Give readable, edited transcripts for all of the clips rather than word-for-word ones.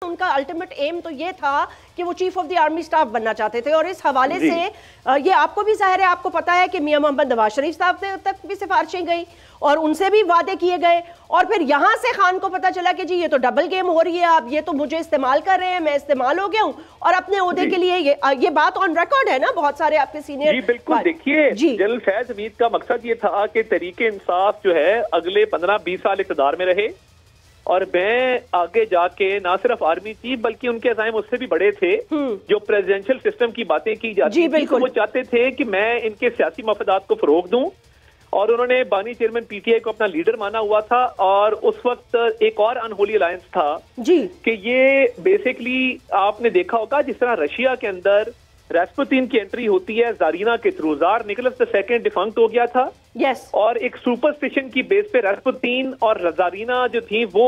उनका ultimate aim तो ये था कि वो chief of the army staff बनना चाहते थे और इस हवाले से ये आपको भी जाहिर है, आपको पता है कि मियां मोहम्मद नवाज शरीफ साहब तक भी सिफारिशें गई और उनसे भी वादे किए गए और फिर यहां से खान को पता चला कि जी ये तो डबल गेम हो रही है, आप ये तो मुझे इस्तेमाल कर रहे हैं, मैं इस्तेमाल हो गया हूं और अपने ओहदे के लिए ये बात ऑन रिकॉर्ड है ना, बहुत सारे आपके सीनियर। जी बिल्कुल, देखिए जनरल फैज हमीद का मकसद ये था कि तरीके इंसाफ जो है अगले 15-20 साल इक़्तिदार में रहे और मैं आगे जाके ना सिर्फ आर्मी चीफ बल्कि उनके अज़ाइम उससे भी बड़े थे। जो प्रेसिडेंशियल सिस्टम की बातें की जाती थी तो वो चाहते थे कि मैं इनके सियासी मफादात को फरोग दूं और उन्होंने बानी चेयरमैन पीटीआई को अपना लीडर माना हुआ था। और उस वक्त एक और अनहोली अलायंस था जी कि ये बेसिकली आपने देखा होगा जिस तरह रशिया के अंदर रास्पुतीन की एंट्री होती है जारीना के through, tsar Nicholas II defunct हो गया था और एक सुपरस्टिशन की बेस पे रास्पुतीन और जारीना जो थी वो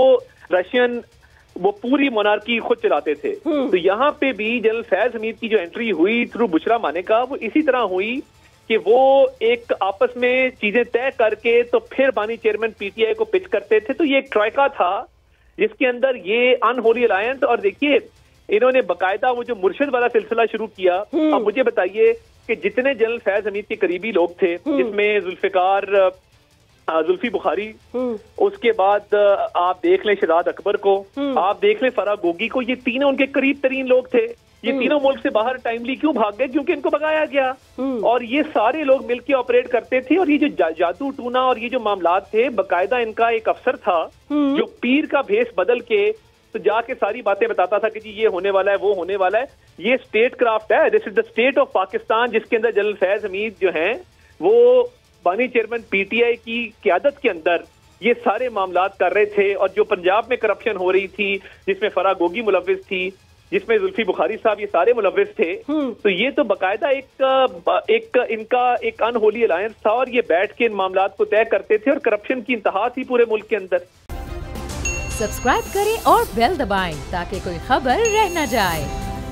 रशियन वो पूरी मोनार्की खुद चलाते थे। तो यहाँ पे भी जनरल फैज हमीद की जो एंट्री हुई थ्रू बुशरा मानेका वो इसी तरह हुई कि वो एक आपस में चीजें तय करके तो फिर बानी चेयरमैन पीटीआई को पिच करते थे। तो ये एक ट्राइका था जिसके अंदर ये अनहोली अलायंस, और देखिए इन्होंने बकायदा वो जो मुर्शिद वाला सिलसिला शुरू किया। अब मुझे बताइए कि जितने जनरल फैज हमीद के करीबी लोग थे जिसमें जुल्फी बुखारी, उसके बाद आप देख लें शहजाद अकबर को, आप देख लें फराह गोगी को, ये तीनों उनके करीब तरीन लोग थे। ये तीनों मुल्क से बाहर टाइमली क्यों भाग गए? क्योंकि इनको भगाया गया और ये सारे लोग मिलकर ऑपरेट करते थे। और ये जो जादू टूना और ये जो मामलात थे, बकायदा इनका एक अफसर था जो पीर का भेष बदल के तो जाके सारी बातें बताता था कि जी ये होने वाला है, वो होने वाला है। ये स्टेट क्राफ्ट है, this is the state of Pakistan, जिसके अंदर जनरल फैज हमीद जो हैं वो बानी चेयरमैन पीटीआई की क़यादत के अंदर ये सारे मामलात कर रहे थे। और जो पंजाब में करप्शन हो रही थी जिसमें फराह गोगी मुलव्विस थी, जिसमें जुल्फी बुखारी साहब, ये सारे मुलव्विस थे। तो ये तो बकायदा इनका एक अनहोली अलायंस था और ये बैठ के इन मामलात को तय करते थे और करप्शन की इंतहा थी पूरे मुल्क के अंदर। सब्सक्राइब करें और बेल दबाएं ताकि कोई खबर रह न जाए।